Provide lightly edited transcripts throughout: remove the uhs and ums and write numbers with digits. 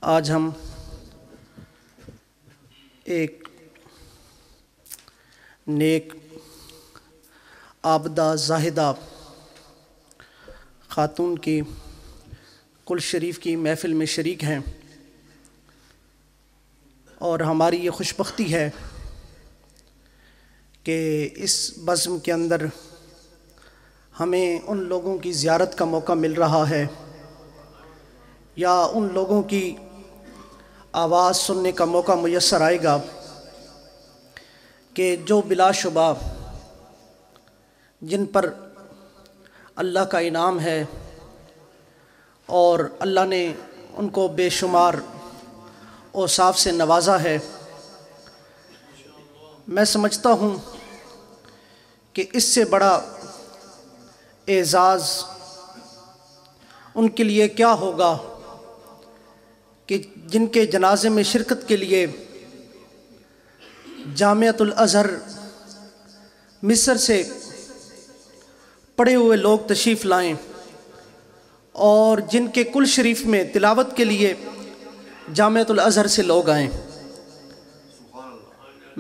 आज हम एक नेक आबदा जाहिदा ख़ातून की कुल शरीफ की महफ़िल में शरीक हैं और हमारी ये खुशबख्ती है कि इस बज़्म के अंदर हमें उन लोगों की ज़ियारत का मौका मिल रहा है या उन लोगों की आवाज़ सुनने का मौका मुयस्सर आएगा कि जो बिलाशुबा जिन पर अल्लाह का इनाम है और अल्लाह ने उनको बेशुमार औसाफ से नवाजा है। मैं समझता हूँ कि इससे बड़ा एज़ाज़ उनके लिए क्या होगा कि जिनके जनाजे में शिरकत के लिए जामिअतुल अज़हर मिस्र से पढ़े हुए लोग तशरीफ़ लाएं और जिनके कुल शरीफ में तिलावत के लिए जामिअतुल अज़हर से लोग आएँ।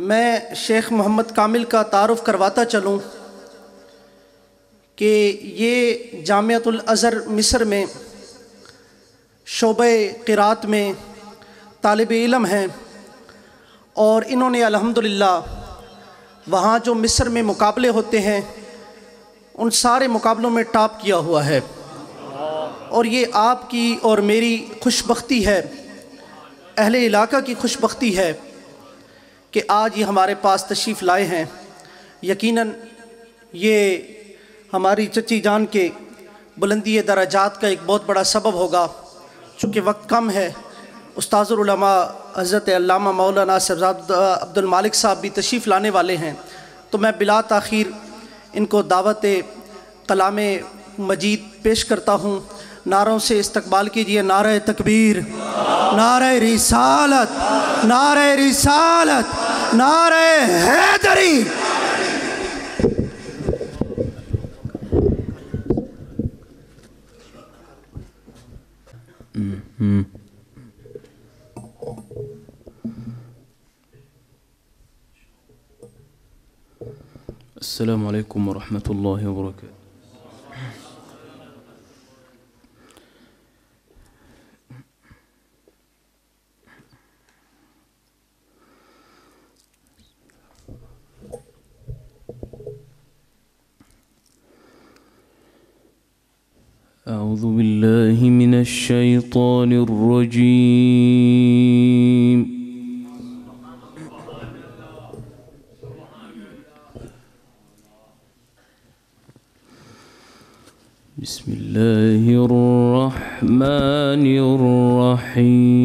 मैं शेख मोहम्मद कामिल का तारुफ़ करवाता चलूँ कि ये जामिअतुल अज़हर मिस्र में शोबे क़िरात में तालिब इल्म हैं और इन्होंने अल्हम्दुलिल्लाह वहाँ जो मिस्र में मुकाबले होते हैं उन सारे मुकाबलों में टॉप किया हुआ है। और ये आपकी और मेरी खुशबख्ती है, अहले इलाका की खुशबख्ती है कि आज ये हमारे पास तशरीफ़ लाए हैं। यकीनन ये हमारी चची जान के बुलंदी दराजात का एक बहुत बड़ा सबब होगा। चूँकि वक्त कम है, उस्ताज़ुल उलमा हज़रत अल्लामा मौलाना शहज़ाद अब्दुल मालिक साहब भी तशरीफ़ लाने वाले हैं, तो मैं बिला ताख़ीर इनको दावत कलामे मजीद पेश करता हूँ। नारों से इस्तकबाल कीजिए। नारे तकबीर, नारे रिसालत, नारे रिसालत, नारे हैदरी। अस्सलामु अलैकुम वरहमतुल्लाहि वबरकातुहू। أعوذ بالله من الشيطان الرجيم بسم الله الرحمن الرحيم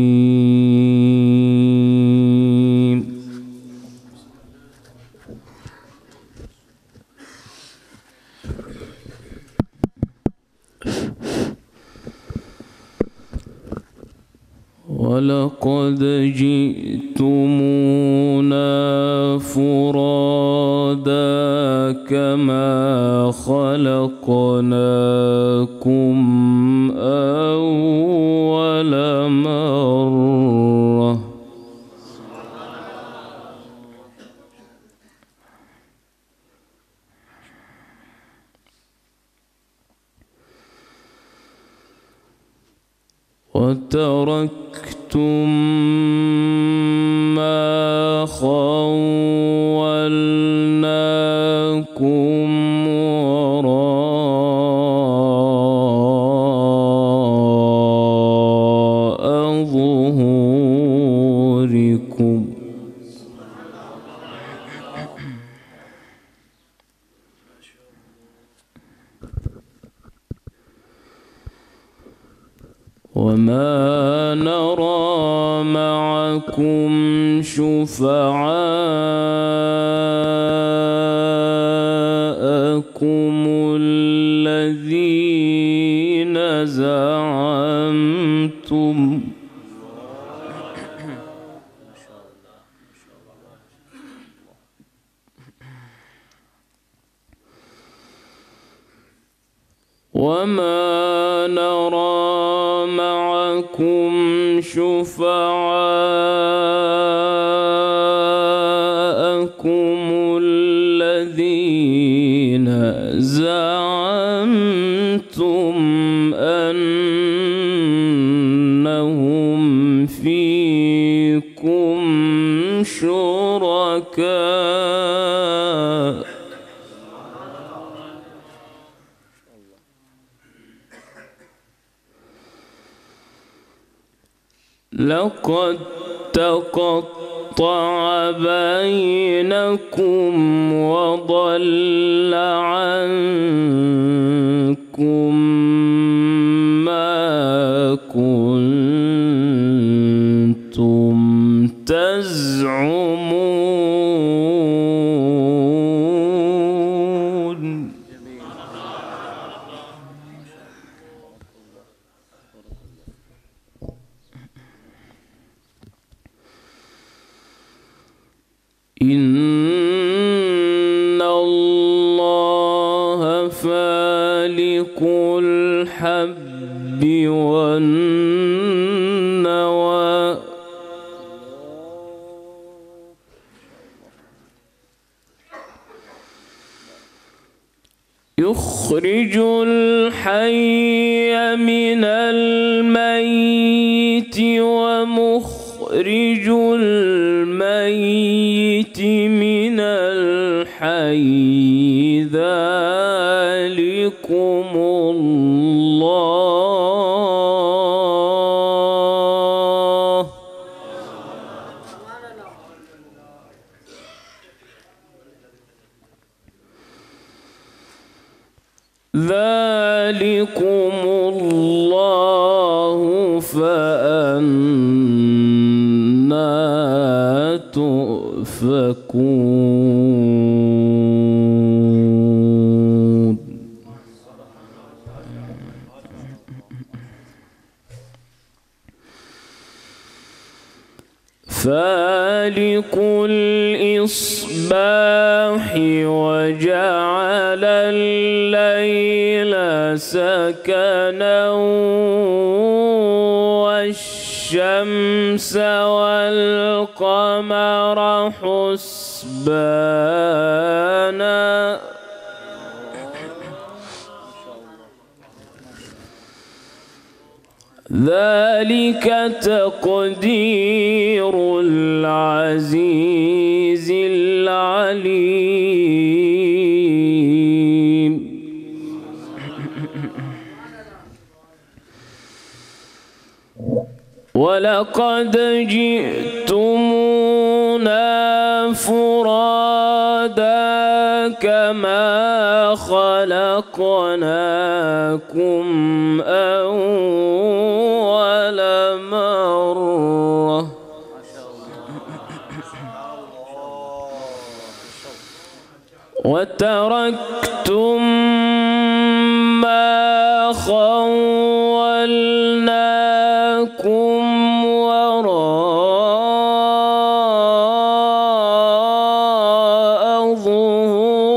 ولقد جئتمونا فرادا كما خلقناكم أول مرة وتركتم ما خولناكم وراء ظهوركم وما نرى معكم شفعاءكم الذين زعمتم وما نرى معكم معكم شفعاءكم الذين زعمتم أنهم فيكم شركاء لقد تقطع بينكم وضل عنكم ما كنتم تزعمون. إن الله فالق الحب والنوى يخرج الحي من الميت ومخرج الميت من الحي ذلكم الله ذلكم الله فأنى تؤفكون. فالق الإصباح وجعل الليل سكنا والشمس والقمر حسبانا ذلك تقدير العزيز العليم. ولقد جئتمونا فرادا كما خلقناكم أول مرة وتركتم ما خولناكم وراء ظهوركم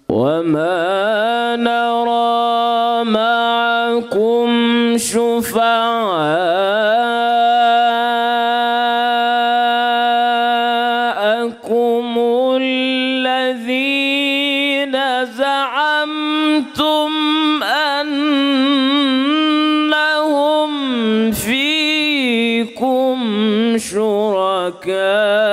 وما نرى معكم شفعاءكم الذين زعمتم أنهم فيكم شركاء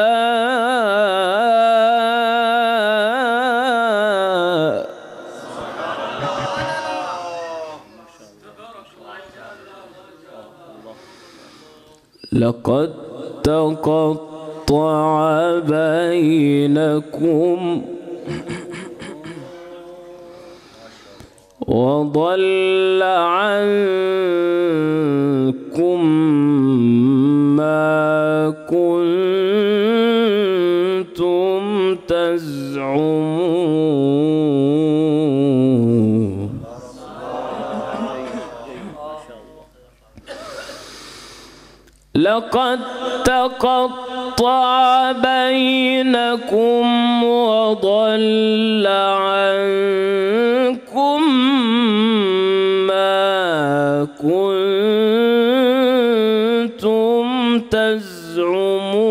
لقد تقطع بينكم وضل عنكم ما كنتم تزعمون. لقد تقطع قطع بينكم وضل عنكم ما كنتم تزعمون.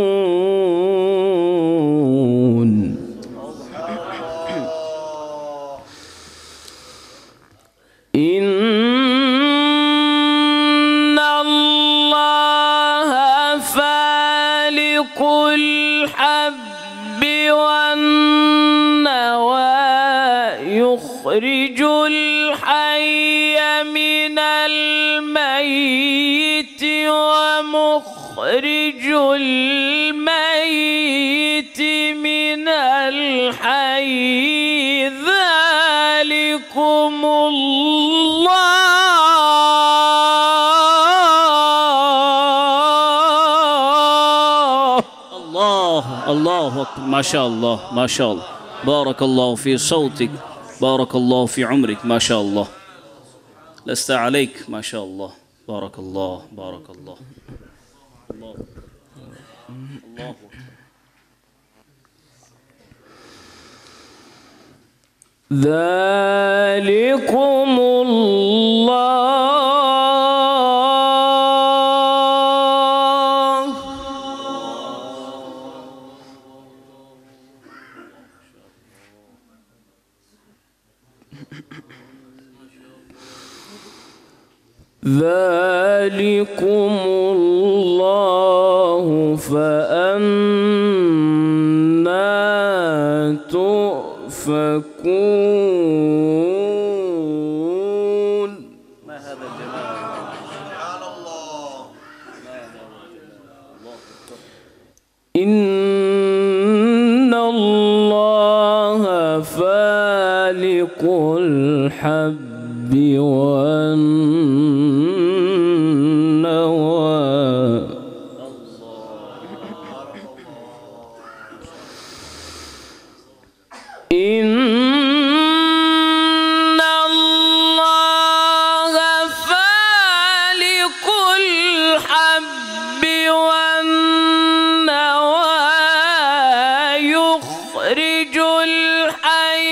إن الله فالق الحب والنوى يخرج الحي من الميت ومخرج الميت من الحي ذلكم الله أكبر. ما شاء الله ما شاء الله، بارك الله في صوتك، بارك الله في عمرك، ما شاء الله، لست عليك، ما شاء الله، بارك الله بارك الله. الله الله ذلكم الله ذلكم الله فأنى تؤفكون. ما هذا الجمال، إن الله فالق الحب والنوى إن الله فالق الحب والنوى يخرج الحي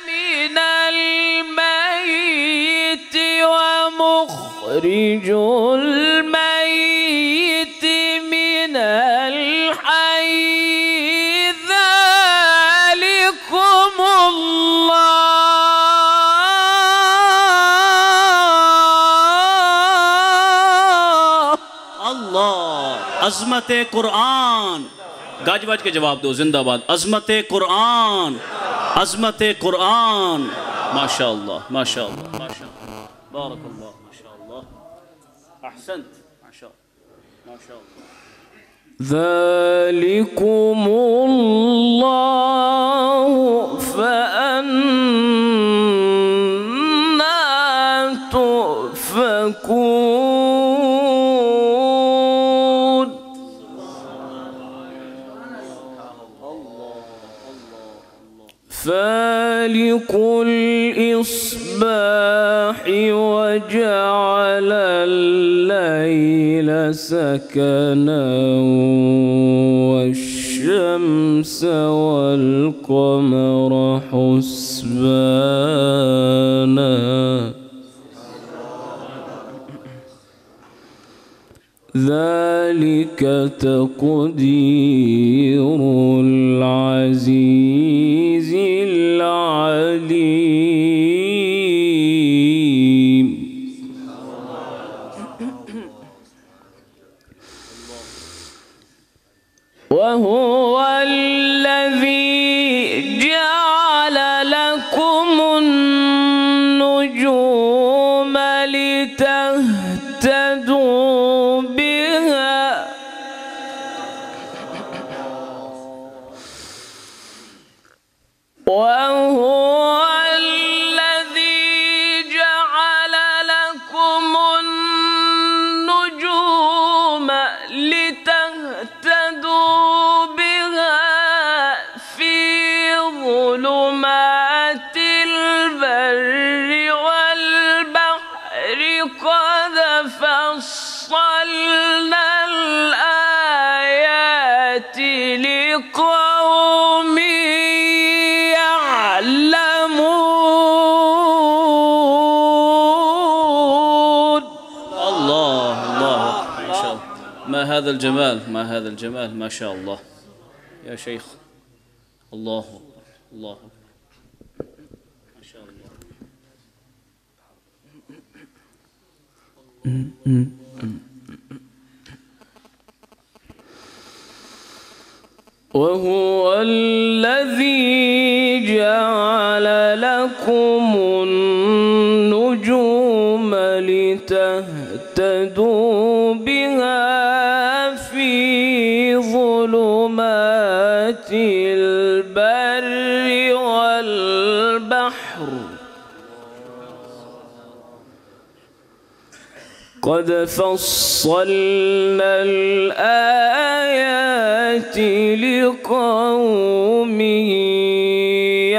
من الميت ومخرج الميت من الحي ذلكم الله. الله अज़मत कुरान, गज बज के जवाब दो, जिंदाबाद अज़मत कुरान, अज़मत कुरान, माशा अल्लाह माशा अल्लाह माशा अल्लाह, बारक अल्लाह, माशा अल्लाह, अहसनत, माशा अल्लाह। ذلكم الله فأنى تؤفكون. فالق الإصباح وجعل الليل سكنا والشمس والقمر حسبانا ذلك تقدير العزيز العليم. وهو الذي جعل لكم النجوم لتهتدوا بها وهو الذي جعل لكم النجوم لتهتدوا بها في ظلمات البر والبحر قد فصلنا الآيات هذا الجمال، ما هذا الجمال، ما شاء الله يا شيخ. الله أكبر، الله أكبر، ما شاء الله. وهو الذي جعل لكم النجوم لتهتدوا بها في ظلمات البر والبحر. قد فصلنا الآيات لقوم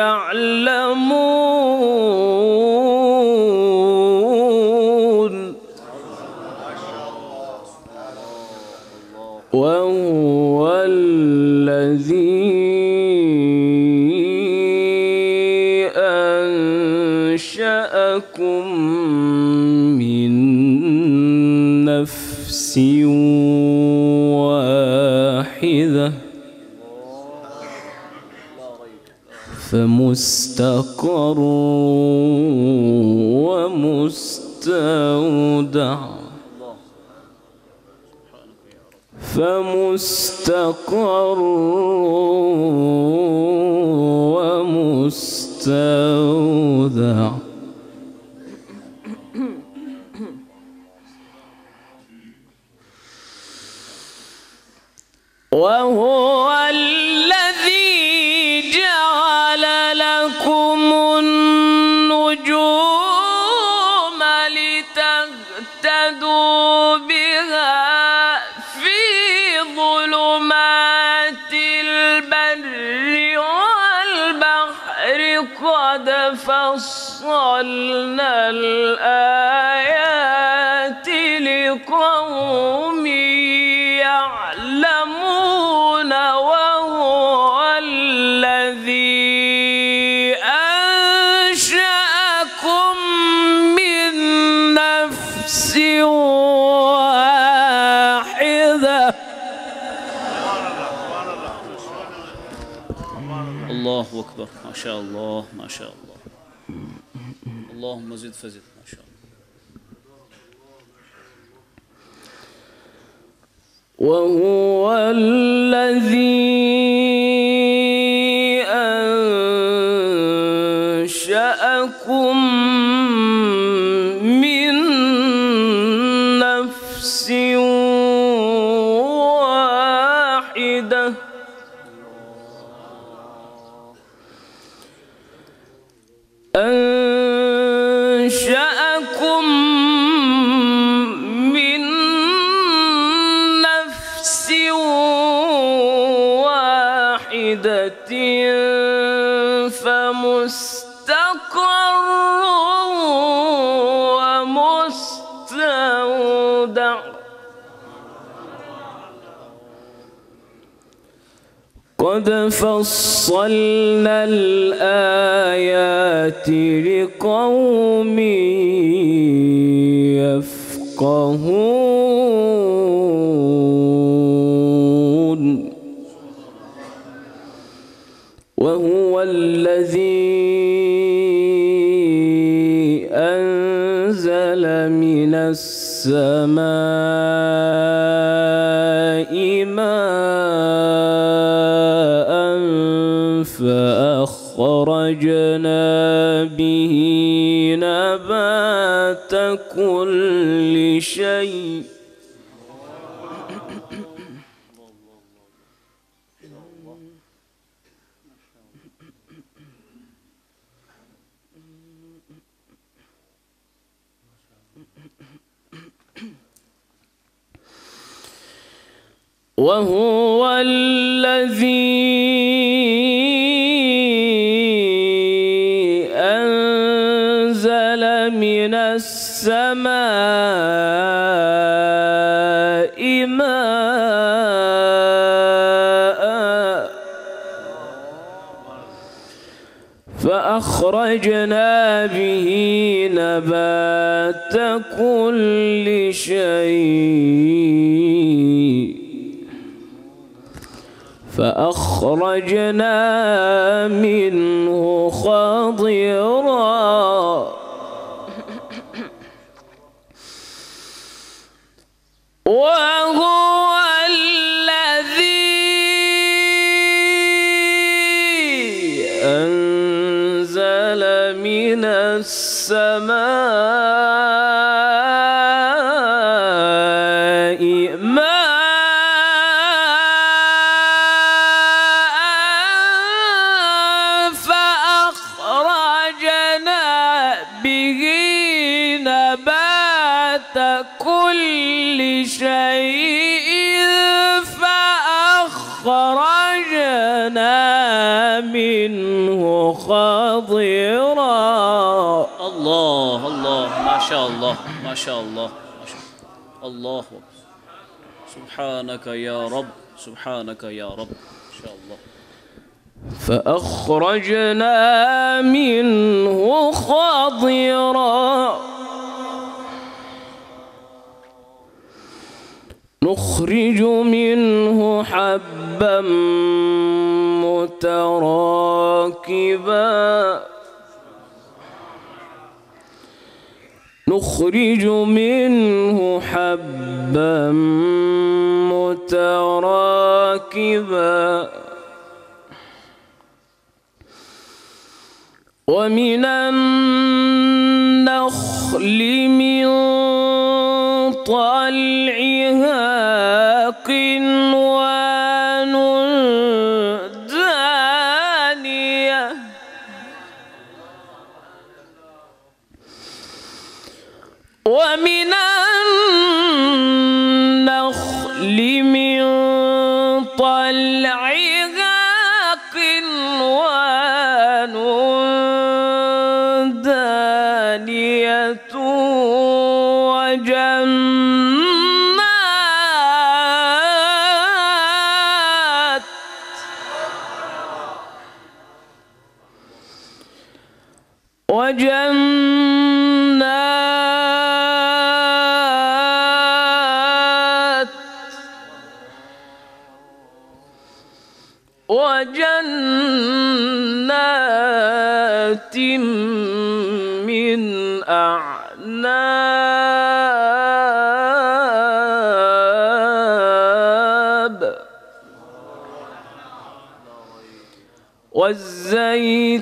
يعلمون. وهو الذي أنشأكم من نفس واحدة فمستقر ومستودع ومستودع. وهو الذي جعل لكم النجوم لتهتدوا بها في ظلمات البر والبحر. قد فصلنا الآيات لقوم يعلمون. وهو الذي أنشأكم من نفس واحدة. الله أكبر، ما شاء الله، ما شاء الله. اللهم زد فزد، ما شاء الله. وهو الذي أنشأكم من نفس واحدة أنشأكم من نفس واحدة فمستقر ومستودع. قد فصلنا الآيات لقوم يفقهون. وهو الذي أنزل من السماء ماء فأخرجنا به نبات كل شيء وهو الذي أنزل من السماء ماء فأخرجنا به نبات كل شيء فأخرجنا منه خضرا وهو الذي أنزل من السماء ماء فأخرجنا به نبات كل شيء فأخرجنا منه خضرا. الله الله ما شاء الله ما شاء الله ما شاء الله. الله سبحانك يا رب سبحانك يا رب ما شاء الله. فأخرجنا منه خضرا نخرج منه حبا متراكبا نخرج منه حبا متراكبا ومن النخل من طلعها قنوان دانية ومن النخل من طلعها قنوان دانية وجنات من أعناب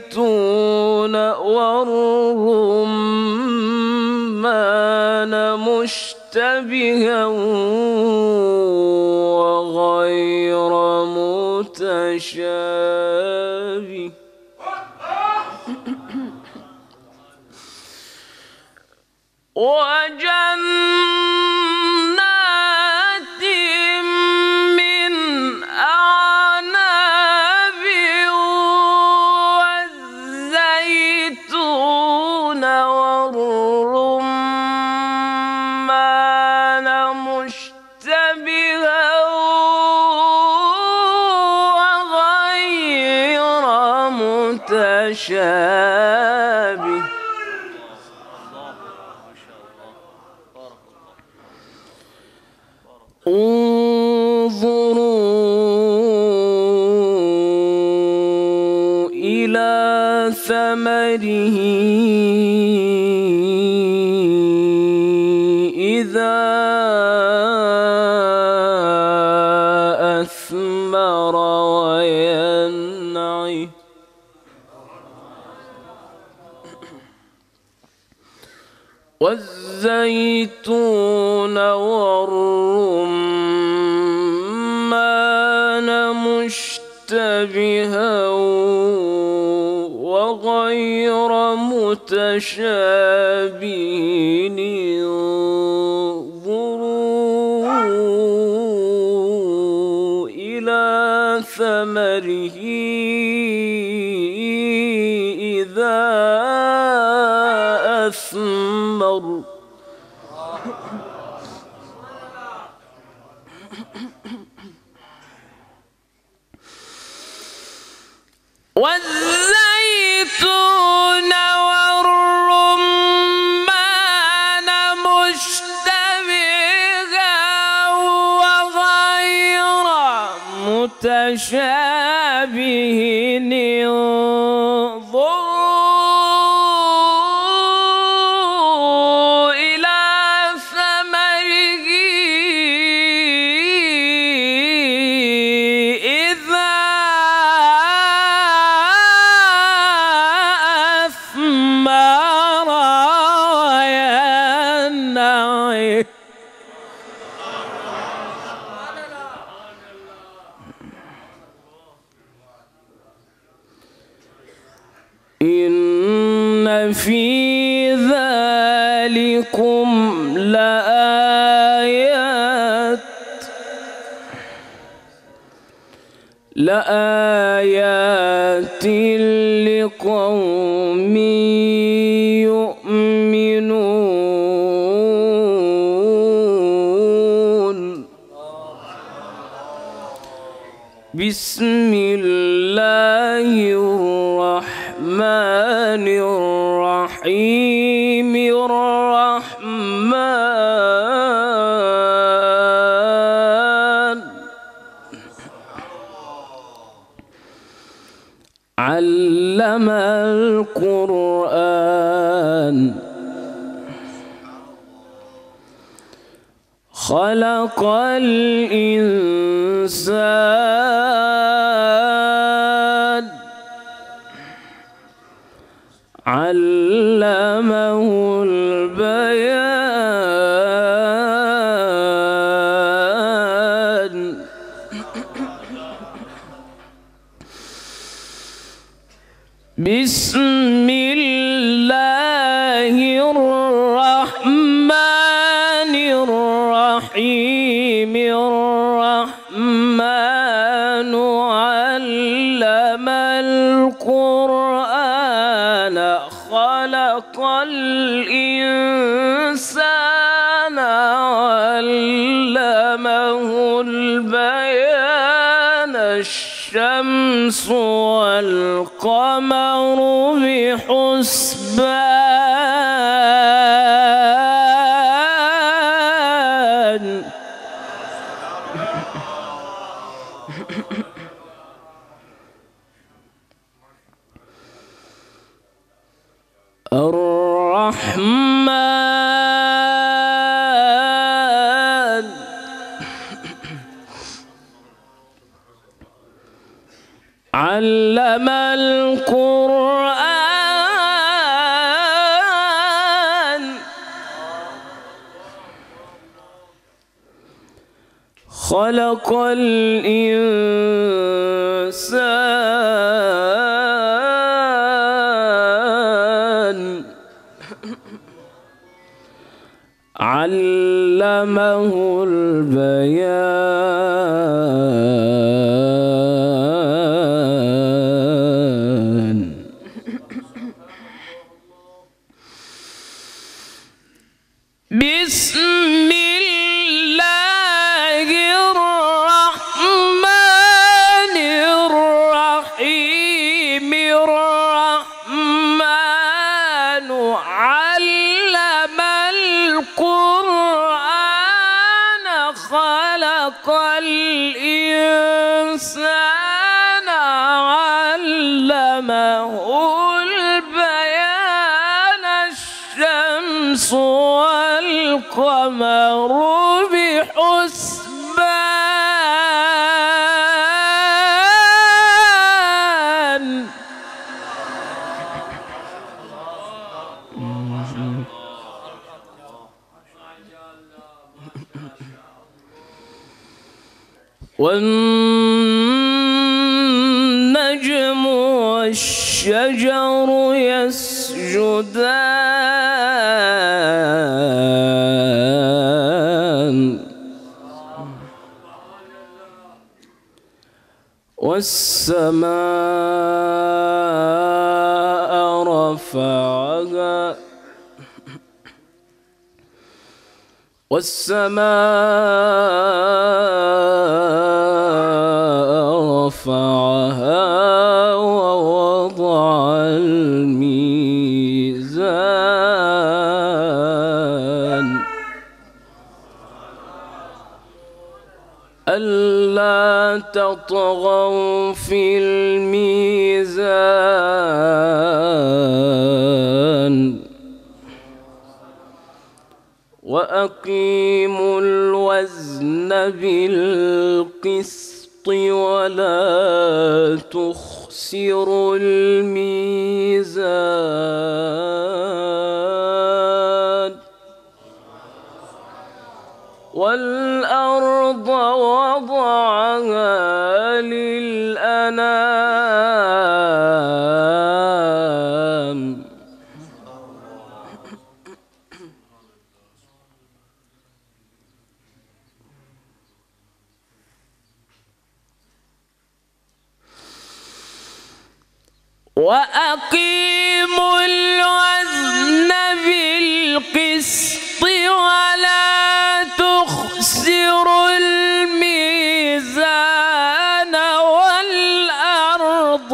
والزيتون والرمان مشتبها وغير متشابه وجنات من أعناب والزيتون والرمان مشتبها وغير متشابه انظروا إلى ثمره إذا أثمر وينعي والزيتون والرمان مشتبها وغير متشابه انظروا إلى ثمره إذا أثمر والزيتون والرمان مشتبها وغير متشابه انظروا إلى ثمره إذا أثمر وينعي إن في ذلكم لآيات لقوم يؤمنون. بسم الله الرحمن الرحيم. الرحمن علم القرآن خلق الإنسان علمه البيان. بسم الله الرحمن الرحيم. الرحمن علم القرآن خلق الإنسان علمه البيان. الشمس والقمر بحسبان. الرحمن علم القرآن خلق الإنسان علمه البيان. بسم الله الرحمن الرحيم. الرحمن علم القرآن خلق الإنسان علمه البيان. الشمس والقمر بحسبان. والنجم والشجر يسجدان. والسماء رفعها ووضع الميزان ألا تطغوا في الميزان وأقيموا الوزن بالقسط ولا تخسروا الميزان والأرض وضعها للأنام وأقيموا الوزن بالقسط ولا تخسروا الميزان والأرض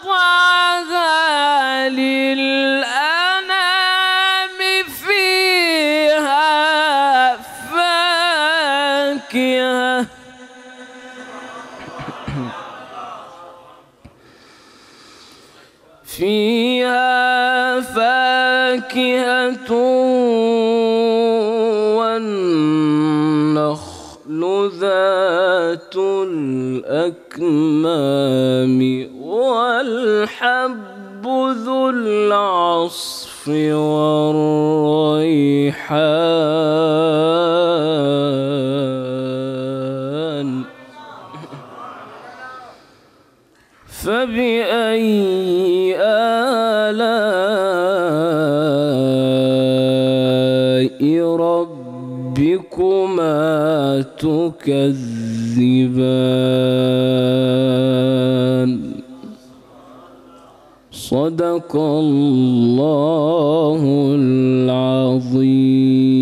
وضعها للأنام فيها فاكهة والنخل ذات الأكمام والحب ذو العصف والريحان فبأي آلاء ربكما تكذبان صدق الله العظيم.